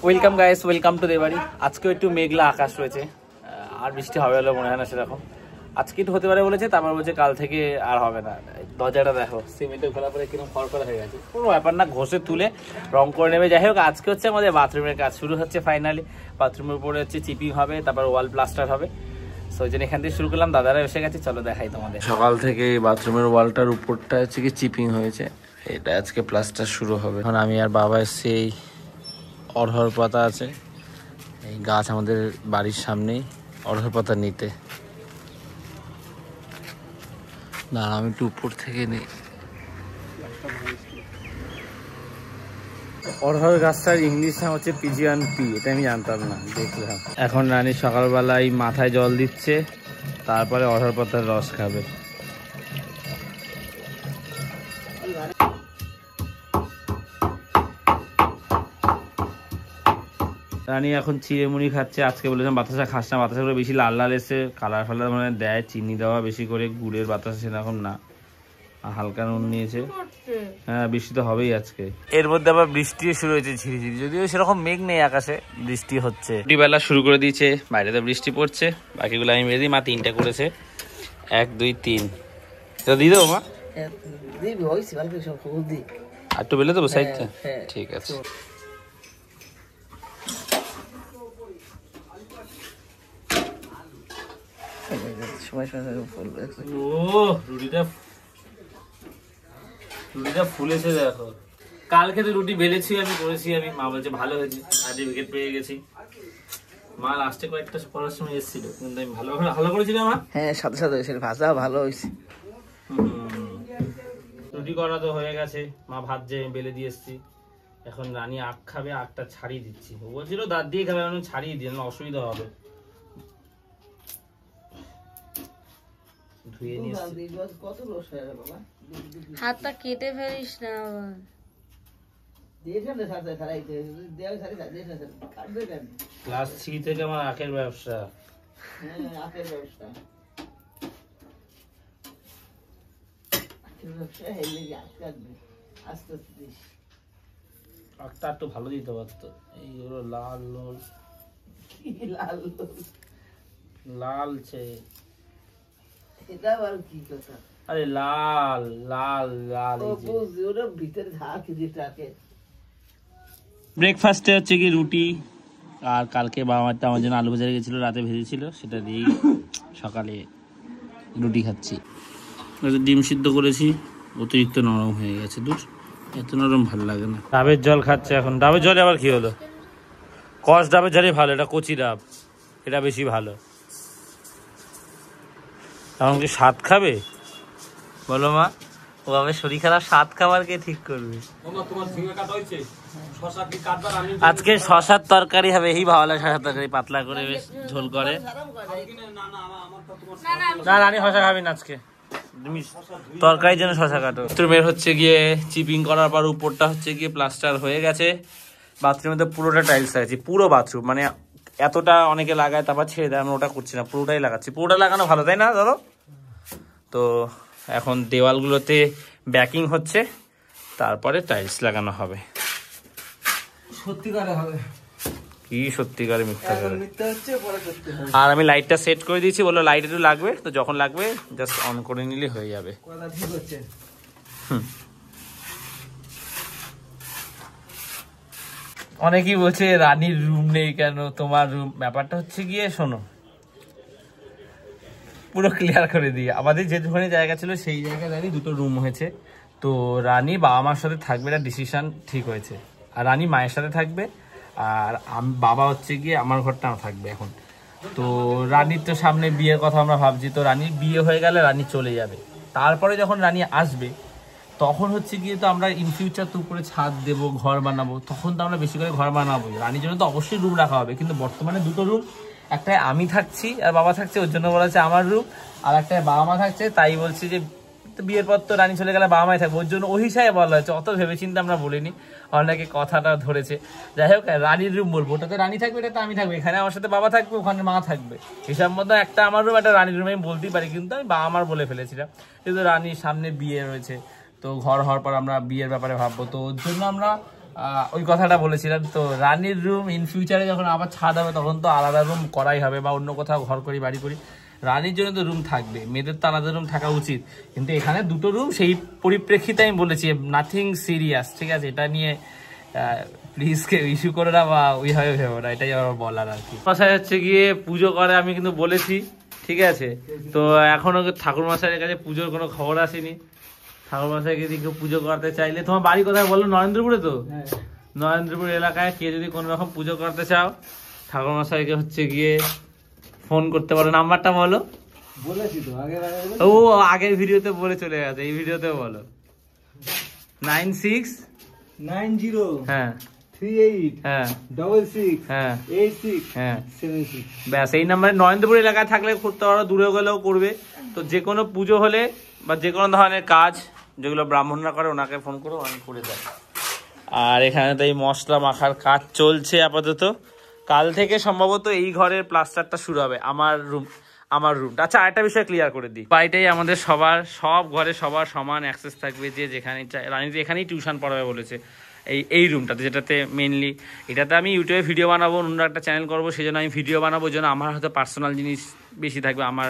Welcome guys, welcome to Debari. আজকেও একটু মেঘলা আকাশ রয়েছে, আর বৃষ্টি হবে বলে মনে হয় না সেরকম। আজকে একটু হতে পারে বলেছে, তারপর বলছে কাল থেকে আর হবে না। দরজাটা দেখো, সিমেন্টে খোলা পরে কিরকম খড়খড়া হয়ে গেছে, কোনো ব্যাপার না, ঘষে তুলে রং করে নেবে। যাই হোক, আজকে হচ্ছে আমাদের বাথরুমের কাজ শুরু হচ্ছে ফাইনালি। বাথরুমের উপরে হচ্ছে চিপিং হবে, তারপর ওয়াল প্লাস্টার হবে। সো ওই জন্য এখান থেকে শুরু করলাম, দাদারা এসে গেছে, চলো দেখাই তোমাদের। সকাল থেকে বাথরুমের ওয়ালটার উপরটা হচ্ছে কি চিপিং হয়েছে, এটা আজকে প্লাস্টার শুরু হবে। এখন আমি আর বাবা এসে এই অড়হর পাতা আছে, এই গাছ আমাদের বাড়ির সামনেই, অড়হর পাতা নিতে। না আমি একটু উপর থেকে নিই। অড়হর গাছটার ইংলিশ নাম হচ্ছে পিজিয়ান পি, এটা আমি জানতাম না, দেখলাম। এখন রানী সকালবেলায় মাথায় জল দিচ্ছে, তারপরে অড়হর পাতার রস খাবে। রানী এখন চিড়েমুড়ি খাচ্ছে। আজকে বলেছিলাম বাতাসা খাস না, বাতাসাগুলো বেশি লাল লাল এসে কালার ফালার মানে দেয়, চিনি দেওয়া বেশি করে, গুড়ের বাতাসা সেরকম না, হালকা নুন নিয়েছে। হ্যাঁ বৃষ্টি তো হবেই আজকে। এর মধ্যে আবার বৃষ্টিও শুরু হয়েছে ঝিরিঝিরি, যদিও সেরকম মেঘ নেই আকাশে, বৃষ্টি হচ্ছে। বেলা শুরু করে দিয়েছে, বাইরে তো বৃষ্টি পড়ছে। বাকিগুলো আমি বেঁধে মা 3টা করেছে, 1 2 3। তো দিয়ে দেবো মা, আর একটু বেলে দেবো সাইডটা, ঠিক আছে। রুটিটা ফুলেছে দেখো। কালকে তো রুটি বেলেছি আমি, করেছি আমি, মা বলছে ভালো হয়েছে, আজকে উইকেট পেয়ে গেছি। মা লাস্টে কয়েকটা পড়ার সময় এসেছিল, কিন্তু আমি ভালো করেছিলাম মা। হ্যাঁ সাথে সাথে হয়েছে, ভাজা ভালো হয়েছে। রুটি করা তো হয়ে গেছে, মা ভাত যে বেলে দিয়ে এসছি। এখন রানী আখ খাবে, আখটা ছাড়িয়ে দিচ্ছি। ও বলছিল দাঁত দিয়ে খাবে, আমি ছাড়িয়ে দিই, অসুবিধা হবে। ধুয়ে নিয়ে হাতটা কেটে ফেলিস না আবার। ক্লাস 3 থেকে আমার আখের ব্যবসা। আখটা একটু ভালো দিতে পারতো, এইগুলো লাল লালছে। এটা আবার কি কথা? আরে লাল লাল লাল। ব্রেকফাস্টে হচ্ছে কি রুটি, আর কালকে বাবা মাটা আমার জন্য আলু বাজারে গেছিল, রাতে ভেজেছিল, সেটা দিয়েই সকালে রুটি খাচ্ছি। ডিম সিদ্ধ করেছি, অতিরিক্ত নরম হয়ে গেছে, দূর এত নরম ভালো লাগে না। ডাবের জল খাচ্ছে এখন। ডাবের জলে আবার কি হলো? কষ ডাবের জলই ভালো, এটা কচি ডাব, এটা বেশি ভালো। এখন কি স্বাদ খাবে বলো মা? ও আমার শরীর খারাপ, স্বাদ খাবার কে ঠিক করবে? আজকে শশার তরকারি হবে, এই ভালো লাগে শশার তরকারি, পাতলা করে বেশ ঝোল করে। না রানী শশা খাবি না আজকে, তুমি তরকারির জন্য শশা কাটো। বাথরুমের হচ্ছে গিয়ে চিপিং করার পর উপরটা হচ্ছে গিয়ে প্লাস্টার হয়ে গেছে। বাথরুমে তো পুরোটা টাইলস লাগাচ্ছি, পুরো বাথরুম, মানে এতটা অনেকে লাগায় তারপর ছেড়ে দেয়, আমি ওটা করছি না, পুরোটাই লাগাচ্ছি। পুরোটা লাগানো ভালো, তাই না ধরো? তো এখন দেওয়ালগুলোতে ব্যাকিং হচ্ছে, তারপরে টাইলস লাগানো হবে। সত্যিকারে হবে কি সত্যিকারে মিথ্যা করে? আর আমি লাইটটা সেট করে দিয়েছি, বললো লাইট একটু লাগবে, তো যখন লাগবে জাস্ট অন করে নিলে হয়ে যাবে। অনেকেই বলছে রানীর রুম নেই কেন, তোমার রুম। ব্যাপারটা হচ্ছে গিয়ে শোনো, পুরো ক্লিয়ার করে দিই, আমাদের যেখানে জায়গা ছিল সেই জায়গায় রানী 2টো রুম হয়েছে। তো রানী বাবা মার সাথে থাকবে, এটা ডিসিশন ঠিক হয়েছে। আর রানী মায়ের সাথে থাকবে, আর বাবা হচ্ছে গিয়ে আমার ঘরটা থাকবে এখন। তো রানীর তো সামনে বিয়ের কথা আমরা ভাবছি, তো রানীর বিয়ে হয়ে গেলে রানী চলে যাবে। তারপরে যখন রানী আসবে তখন হচ্ছে গিয়ে তো আমরা ইন ফিউচার তো উপরে ছাদ দেবো, ঘর বানাবো, তখন তো আমরা বেশি করে ঘর বানাবো। রানীর জন্য তো অবশ্যই রুম রাখা হবে, কিন্তু বর্তমানে 2টো রুম, একটাই আমি থাকছি আর বাবা থাকছে, ওর জন্য বলা হচ্ছে আমার রুম, আর একটাই বাবা মা থাকছে, তাই বলছি যে বিয়ের পর তো রানী চলে গেলে বাবা মাই থাকবে, ওর জন্য ওই হিসাবে বলা হয়েছে, অত ভেবেচিন্তে আমরা বলিনি, অনেকে কথাটা ধরেছে। যাই হোক, রানীর রুম বলবো, ওটাতে রানী থাকবে, এটাতে আমি থাকবে, এখানে আমার সাথে বাবা থাকবে, ওখানে মা থাকবে, হিসাব মতো একটা আমার রুম একটা রানীর রুম আমি বলতেই পারি, কিন্তু আমি বাবা মার বলে ফেলেছিলাম, কিন্তু রানীর সামনে বিয়ে রয়েছে, তো ঘর হওয়ার পর আমরা বিয়ের ব্যাপারে ভাববো, তো ওর জন্য আমরা ওই কথাটা বলেছিলাম। তো রানীর রুম ইন ফিউচারে যখন আবার ছাদ হবে তখন তো আলাদা রুম করাই হবে, বা অন্য কোথাও ঘর করি বাড়ি করি, রানীর জন্য তো রুম থাকবে, মেয়েদের তো আলাদা রুম থাকা উচিত। কিন্তু এখানে দুটো রুম, সেই পরিপ্রেক্ষিতে আমি বলেছি নাথিং সিরিয়াস, ঠিক আছে? এটা নিয়ে প্লিজ কেউ ইস্যু করে না বা ওইভাবে ভেবো না, এটাই আমার বলার আর কি। বাসায় হচ্ছে গিয়ে পুজো করে আমি কিন্তু বলেছি, ঠিক আছে? তো এখনো ঠাকুর মশাইয়ের কাছে পুজোর কোনো খবর আসেনি। ঠাকুর মশাইকে যদি কেউ পুজো করতে চাইলে, তোমার বাড়ি কোথায় বলো? নরেন্দ্রপুরে তো? নরেন্দ্রপুর এলাকায় কে যদি কোনো রকম পুজো করতে চাও, ঠাকুর মশাইকে হচ্ছে গিয়ে ফোন করতে পারো। নাম্বারটা বলো। বলেছি তো ও আগের ভিডিওতে বলে চলে গেছে, এই ভিডিওতে বলো। 9690 হ্যাঁ 38 হ্যাঁ 66 হ্যাঁ 86 হ্যাঁ 76। ব্যাস, এই নাম্বারে নরেন্দ্রপুর এলাকায় থাকলে করতে পারো, দূরে গেলেও করবে। তো যে কোনো পুজো হলে বা যে কোনো ধরনের কাজ যেগুলো ব্রাহ্মণরা করে, ওনাকে ফোন করো, আমি করে দেয়। আর এখানে তো এই মশলা মাখার কাজ চলছে আপাতত। কাল থেকে সম্ভবত এই ঘরের প্লাস্টারটা শুরু হবে, আমার রুমটা। আচ্ছা, আরেকটা বিষয় ক্লিয়ার করে দিই, বাড়িটাই আমাদের সব ঘরে সবার সমান অ্যাক্সেস থাকবে, যে যেখানে রানী এখানেই টিউশন পড়াবে বলেছে। এই রুমটাতে, যেটাতে মেনলি এটাতে আমি ইউটিউবে ভিডিও বানাবো, অন্য একটা চ্যানেল করবো, সেই জন্য আমি ভিডিও বানাবো। যেন আমার হয়তো পার্সোনাল জিনিস বেশি থাকবে, আমার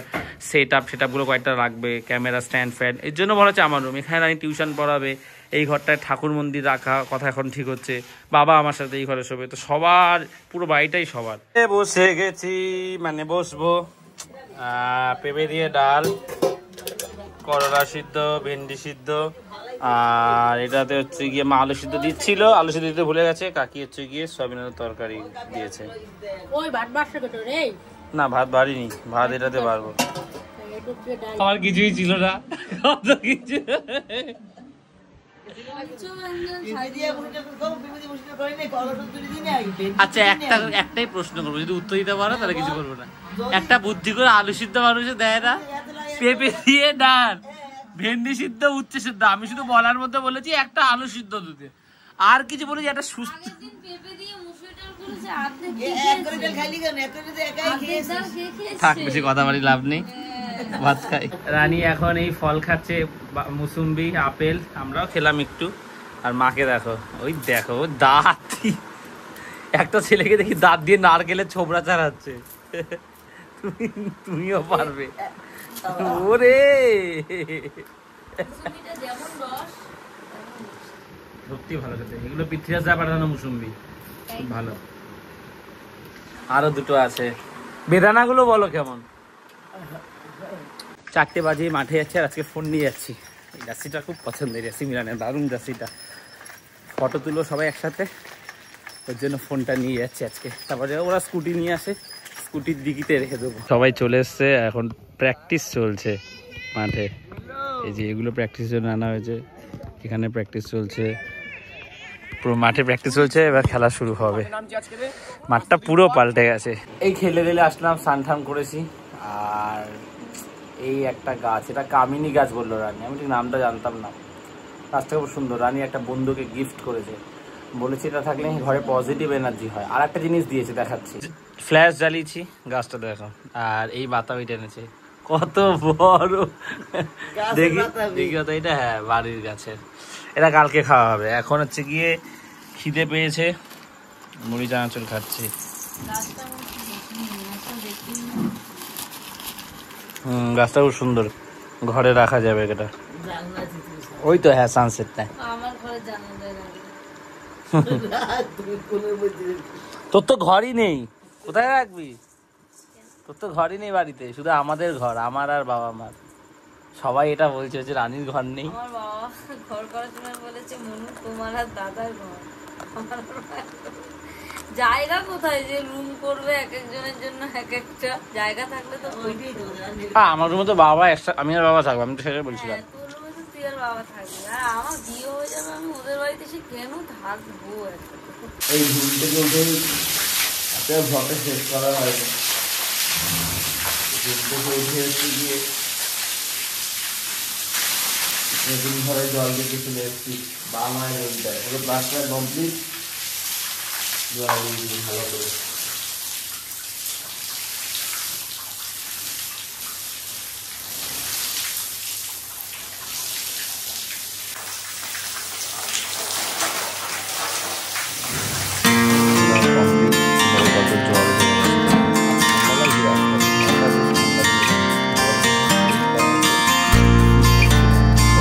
সেটআপগুলো কয়েকটা রাখবে, ক্যামেরা স্ট্যান্ড ফ্যান, এর জন্য বলা হচ্ছে আমার রুম। এখানে রানী টিউশন পড়াবে, এই ঘরটায় ঠাকুর মন্দির রাখা কথা এখন ঠিক হচ্ছে, বাবা আমার সাথে এই ঘরে শোবে। তো সবার, পুরো বাড়িটাই সবার। বসে গেছি, মানে বসবো। পেঁপে দিয়ে ডাল, করলা সিদ্ধ, ভেন্ডি সিদ্ধ, আর এটাতে হচ্ছে গিয়ে মা আলু সিদ্ধ দিচ্ছিল, আলু সিদ্ধ দিতে ভুলে গেছে। কাকি হচ্ছে গিয়ে সয়াবিনের তরকারি দিয়েছে। না, ভাত বাড়িনি, ভাত এটাতে পারবো। আমার কিছুই ছিল না, কত কিছু। আচ্ছা, একটাই প্রশ্ন করবো, যদি উত্তর দিতে পারো তাহলে কিছু করবো না। একটা বুদ্ধি করে আলু সিদ্ধ মানুষে দেয় না, পেঁপে দিয়ে ডাল, ভেন্ডি সিদ্ধ, উচ্ছে সিদ্ধ। আমি শুধু বলার মধ্যে বলেছি একটা আলু সিদ্ধ দিতে, আর কিছু বলেছি একটা সুস্থ। থাক, বেশি কথা বলি লাভ নেই, ভাত খাই। রানী এখন এই ফল খাচ্ছে, মুসুম্বি, আপেল, আমরাও খেলাম একটু। আর মাকে দেখো, ওই দেখো দাঁত, একটা ছেলেকে দেখি দাঁত দিয়ে নারকেলের ছোবড়া চালাচ্ছে। তুমিও পারবে ওরে। সত্যি ভালো খেতে, এগুলো পৃথ্বীরাজ দা পাঠানো মুসুম্বি, খুব ভালো। আরো দুটো আছে। বেদানাগুলো বলো কেমন? 4টে বাজে মাঠে যাচ্ছে, আর আজকে ফোন নিয়ে যাচ্ছি। এই জার্সিটা খুব পছন্দের, জার্সি মিলানের দারুণ জার্সিটা। ফটো তুলো সবাই একসাথে, ওর জন্য ফোনটা নিয়ে যাচ্ছে আজকে। তারপরে ওরা স্কুটি নিয়ে আসে, স্কুটির দিকিতে রেখে দেবো। সবাই চলে এসছে, এখন প্র্যাকটিস চলছে মাঠে। এই যে এগুলো প্র্যাকটিসের জন্য আনা হয়েছে, এখানে প্র্যাকটিস চলছে, পুরো মাঠে প্র্যাকটিস চলছে। এবার খেলা শুরু হবে, মাঠটা পুরো পাল্টে গেছে। এই খেলে দিলে আসলাম, স্নান টান করেছি। আর এই একটা গাছ, এটা কামিনী গাছ বললো রানী, আমি ঠিক নামটা জানতাম না। গাছটা খুব সুন্দর, রানী একটা বন্ধুকে গিফট করেছে, বলেছি এটা থাকলে ঘরে পজিটিভ এনার্জি হয়। আর একটা জিনিস দিয়েছে, দেখাচ্ছি। ফ্ল্যাশ জ্বালিয়েছি, গাছটা দেখো। আর এই বাতাবিটা এনেছে, কত বড়, দেখি দেখি তো এটা। হ্যাঁ, বাড়ির গাছের। এটা কালকে খাওয়া হবে। এখন হচ্ছে গিয়ে খিদে পেয়েছে, মুড়ি চানাচুর খাচ্ছি। গাছটা খুব সুন্দর, ঘরে রাখা যাবে এটা। ওই তো, হ্যাঁ, সানসেটটা। তোর তো ঘরই নেই, কোথায় রাখবি? তোর তো ঘরই নেই বাড়িতে, শুধু আমাদের ঘর, আমার আর বাবা মার। সবাই এটা বলছে যে রানীর ঘর নেই। আমার বাবা ঘর করার সময় বলেছে, মনু তোমার আর দাদার ঘর। জায়গা কোথায় যে রুম করবে, এক একজনের জন্য এক একটা জায়গা থাকলে তো। আমার রুমে তো বাবা এক্সট্রা, আমি আর বাবা থাকবো, আমি তো সেটাই বলছিলাম। তোর রুমে তো তুই আর বাবা থাকবে, আর আমার বিয়ে হয়ে যাবে, আমি ওদের বাড়িতে সে কেন থাকবো? এই ঘুম থেকে উঠেই ভ্লগটা শেষ করা হয়নি। ঘুম থেকে উঠে হচ্ছে গিয়ে নতুন ঘরে জল দিতে চলে এসেছি। বাবা মায়ের রুমটায় পুরো প্লাস্টার কমপ্লিট, জল দিয়ে ভালো করে।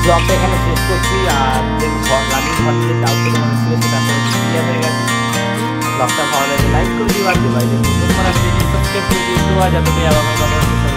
ব্লগটা এখানে শেষ করছি। আর যে রানির ঘরটা যে ডাউটটা তোমাদের ছিল সেটা আসলে ক্লিয়ার হয়ে গেছে। ব্লগটা ভালো লাগে লাইক করে দিও, আর যে বাইরে নতুন করা প্লিজ সাবস্ক্রাইব করে দিও। যাতে তুমি আবার কথা বলতে